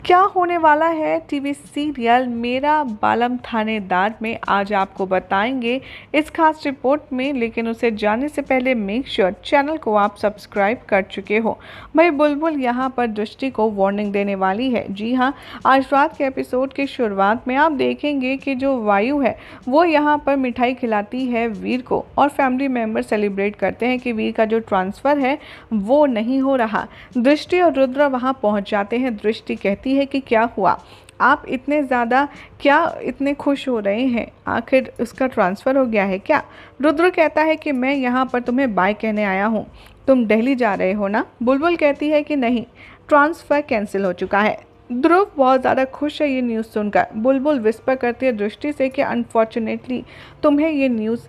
क्या होने वाला है टीवी सीरियल मेरा बालम थानेदार में, आज आपको बताएंगे इस खास रिपोर्ट में। लेकिन उसे जानने से पहले मेक श्योर चैनल को आप सब्सक्राइब कर चुके हो। भाई बुलबुल यहाँ पर दृष्टि को वार्निंग देने वाली है। जी हाँ, आज रात के एपिसोड की शुरुआत में आप देखेंगे कि जो वायु है वो यहाँ पर मिठाई खिलाती है वीर को, और फैमिली मेम्बर सेलिब्रेट करते हैं कि वीर का जो ट्रांसफ़र है वो नहीं हो रहा। दृष्टि और रुद्र वहाँ पहुँच जाते हैं। दृष्टि कहती है कि क्या हुआ, आप इतने ज़्यादा क्या इतने खुश हो रहे हैं, आखिर उसका ट्रांसफ़र हो गया है क्या। रुद्र कहता है कि मैं यहाँ पर तुम्हें बाय कहने आया हूँ, तुम दिल्ली जा रहे हो ना। बुलबुल कहती है कि नहीं, ट्रांसफ़र कैंसिल हो चुका है। ध्रुव बहुत ज़्यादा खुश है ये न्यूज़ सुनकर। बुलबुल विस्पर करती है दृष्टि से कि अनफॉर्चुनेटली तुम्हें ये न्यूज़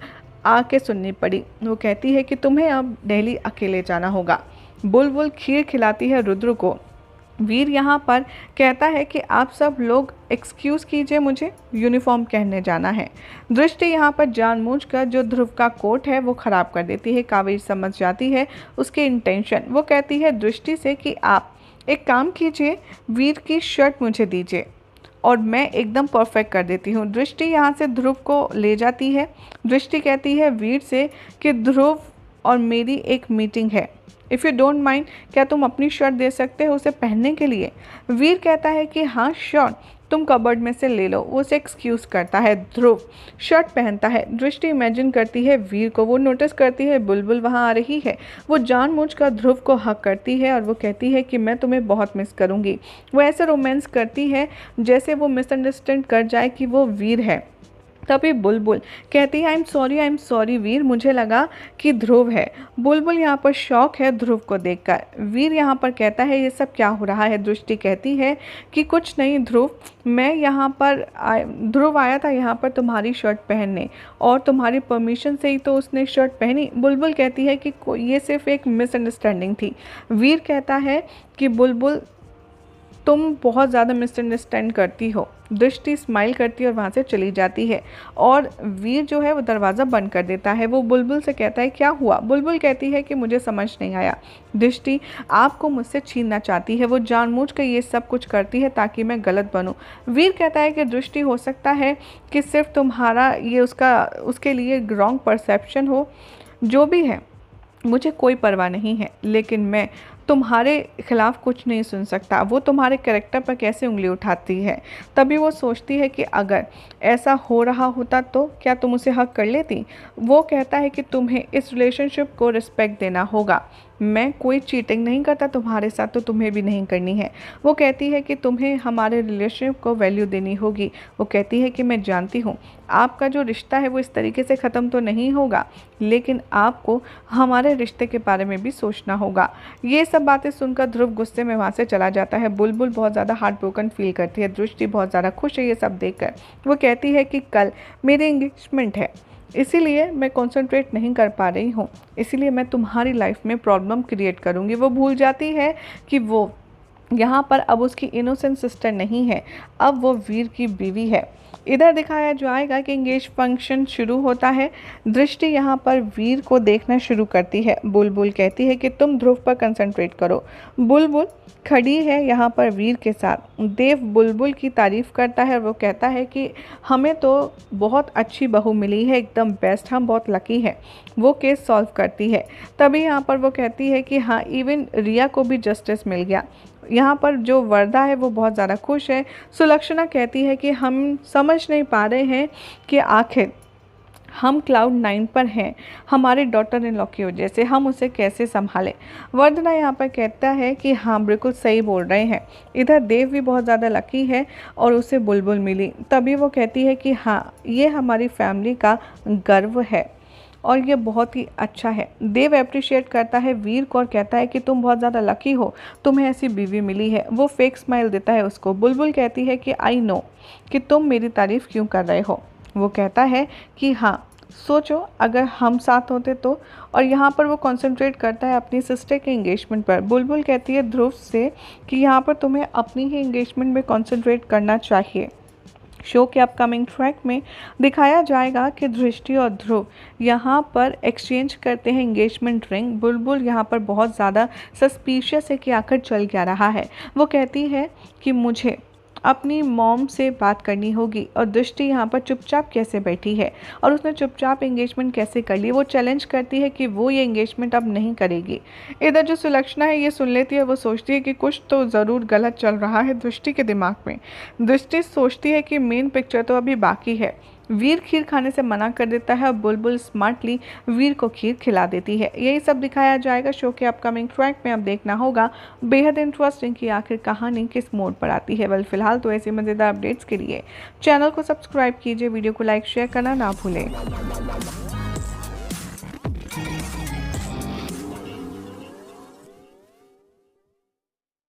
आके सुननी पड़ी। वो कहती है कि तुम्हें अब दिल्ली अकेले जाना होगा। बुलबुल खीर खिलाती है रुद्र को। वीर यहाँ पर कहता है कि आप सब लोग एक्सक्यूज़ कीजिए, मुझे यूनिफॉर्म पहनने जाना है। दृष्टि यहाँ पर जानबूझकर जो ध्रुव का कोट है वो ख़राब कर देती है। कावेरी समझ जाती है उसके इंटेंशन। वो कहती है दृष्टि से कि आप एक काम कीजिए, वीर की शर्ट मुझे दीजिए और मैं एकदम परफेक्ट कर देती हूँ। दृष्टि यहाँ से ध्रुव को ले जाती है। दृष्टि कहती है वीर से कि ध्रुव और मेरी एक मीटिंग है, इफ़ यू डोंट माइंड क्या तुम अपनी शर्ट दे सकते हो उसे पहनने के लिए। वीर कहता है कि हाँ श्योर, तुम कबर्ड में से ले लो। वो उसे एक्सक्यूज़ करता है। ध्रुव शर्ट पहनता है। दृष्टि इमेजिन करती है वीर को। वो नोटिस करती है बुलबुल वहाँ आ रही है। वो जानबूझकर ध्रुव को हक करती है और वो कहती है कि मैं तुम्हें बहुत मिस करूँगी। वो ऐसे रोमांस करती है जैसे वो मिसअंडरस्टैंड कर जाए कि वो वीर है। तभी बुलबुल कहती है आई एम सॉरी वीर, मुझे लगा कि ध्रुव है। बुलबुल यहाँ पर शौक है ध्रुव को देखकर। वीर यहाँ पर कहता है ये सब क्या हो रहा है। दृष्टि कहती है कि कुछ नहीं ध्रुव, मैं यहाँ पर ध्रुव आया था यहाँ पर तुम्हारी शर्ट पहनने और तुम्हारी परमिशन से ही तो उसने शर्ट पहनी। बुलबुल कहती है कि ये सिर्फ एक मिसअंडरस्टैंडिंग थी। वीर कहता है कि बुलबुल तुम बहुत ज़्यादा मिसअंडरस्टैंड करती हो। दृष्टि स्माइल करती है और वहाँ से चली जाती है और वीर जो है वो दरवाज़ा बंद कर देता है। वो बुलबुल से कहता है क्या हुआ। बुलबुल कहती है कि मुझे समझ नहीं आया, दृष्टि आपको मुझसे छीनना चाहती है। वो जानबूझकर ये सब कुछ करती है ताकि मैं गलत बनूं। वीर कहता है कि दृष्टि हो सकता है कि सिर्फ तुम्हारा ये उसके लिए रॉन्ग परसेप्शन हो, जो भी है मुझे कोई परवाह नहीं है, लेकिन मैं तुम्हारे खिलाफ कुछ नहीं सुन सकता। वो तुम्हारे कैरेक्टर पर कैसे उंगली उठाती है। तभी वो सोचती है कि अगर ऐसा हो रहा होता तो क्या तुम उसे हक कर लेती। वो कहता है कि तुम्हें इस रिलेशनशिप को रिस्पेक्ट देना होगा। मैं कोई चीटिंग नहीं करता तुम्हारे साथ, तो तुम्हें भी नहीं करनी है। वो कहती है कि तुम्हें हमारे रिलेशनशिप को वैल्यू देनी होगी। वो कहती है कि मैं जानती हूँ आपका जो रिश्ता है वो इस तरीके से ख़त्म तो नहीं होगा, लेकिन आपको हमारे रिश्ते के बारे में भी सोचना होगा। ये सब बातें सुनकर ध्रुव गुस्से में वहाँ से चला जाता है। बुलबुल बहुत ज़्यादा हार्ट ब्रोकन फील करती है। दृष्टि बहुत ज़्यादा खुश है ये सब देखकर। वो कहती है कि कल मेरी एंगेजमेंट है, इसीलिए मैं कंसंट्रेट नहीं कर पा रही हूँ, इसीलिए मैं तुम्हारी लाइफ में प्रॉब्लम क्रिएट करूँगी। वो भूल जाती है कि वो यहाँ पर अब उसकी इनोसेंट सिस्टर नहीं है, अब वो वीर की बीवी है। इधर दिखाया जाएगा कि एंगेज फंक्शन शुरू होता है। दृष्टि यहाँ पर वीर को देखना शुरू करती है। बुलबुल कहती है कि तुम ध्रुव पर कंसंट्रेट करो। बुलबुल खड़ी है यहाँ पर वीर के साथ। देव बुलबुल की तारीफ़ करता है। वो कहता है कि हमें तो बहुत अच्छी बहू मिली है, एकदम बेस्ट, हम बहुत लकी हैं। वो केस सॉल्व करती है। तभी यहाँ पर वो कहती है कि हाँ, इवन रिया को भी जस्टिस मिल गया। यहाँ पर जो वर्दा है वो बहुत ज़्यादा खुश है। सुलक्षणा कहती है कि हम समझ नहीं पा रहे हैं कि आखिर हम क्लाउड 9 पर हैं, हमारे डॉटर इन लॉ की वजह से हम उसे कैसे संभालें। वर्धना यहाँ पर कहता है कि हाँ बिल्कुल सही बोल रहे हैं। इधर देव भी बहुत ज़्यादा लकी है और उसे बुलबुल मिली। तभी वो कहती है कि हाँ, ये हमारी फैमिली का गर्व है और ये बहुत ही अच्छा है। देव अप्रिशिएट करता है वीर को और कहता है कि तुम बहुत ज़्यादा लकी हो, तुम्हें ऐसी बीवी मिली है। वो फेक स्माइल देता है उसको। बुलबुल कहती है कि आई नो कि तुम मेरी तारीफ़ क्यों कर रहे हो। वो कहता है कि हाँ, सोचो अगर हम साथ होते तो। और यहाँ पर वो कंसंट्रेट करता है अपनी सिस्टर के एंगेजमेंट पर। बुलबुल कहती है ध्रुव से कि यहाँ पर तुम्हें अपनी ही एंगेजमेंट में कंसंट्रेट करना चाहिए। शो के अपकमिंग ट्रैक में दिखाया जाएगा कि दृष्टि और ध्रुव यहाँ पर एक्सचेंज करते हैं एंगेजमेंट रिंग। बुलबुल यहाँ पर बहुत ज़्यादा सस्पिशियस है कि आखिर चल क्या रहा है। वो कहती है कि मुझे अपनी मॉम से बात करनी होगी, और दृष्टि यहाँ पर चुपचाप कैसे बैठी है और उसने चुपचाप एंगेजमेंट कैसे कर ली। वो चैलेंज करती है कि वो ये एंगेजमेंट अब नहीं करेगी। इधर जो सुलक्षणा है ये सुन लेती है। वो सोचती है कि कुछ तो ज़रूर गलत चल रहा है दृष्टि के दिमाग में। दृष्टि सोचती है कि मेन पिक्चर तो अभी बाकी है। वीर खीर खाने से मना कर देता है और बुलबुल स्मार्टली वीर को खीर खिला देती है। यही सब दिखाया जाएगा शो के अपकमिंग ट्रैक में। अब देखना होगा बेहद इंटरेस्टिंग कि आखिर कहानी किस मोड़ पर आती है। बल फिलहाल तो ऐसी मज़ेदार अपडेट्स के लिए चैनल को सब्सक्राइब कीजिए, वीडियो को लाइक शेयर करना ना भूलें।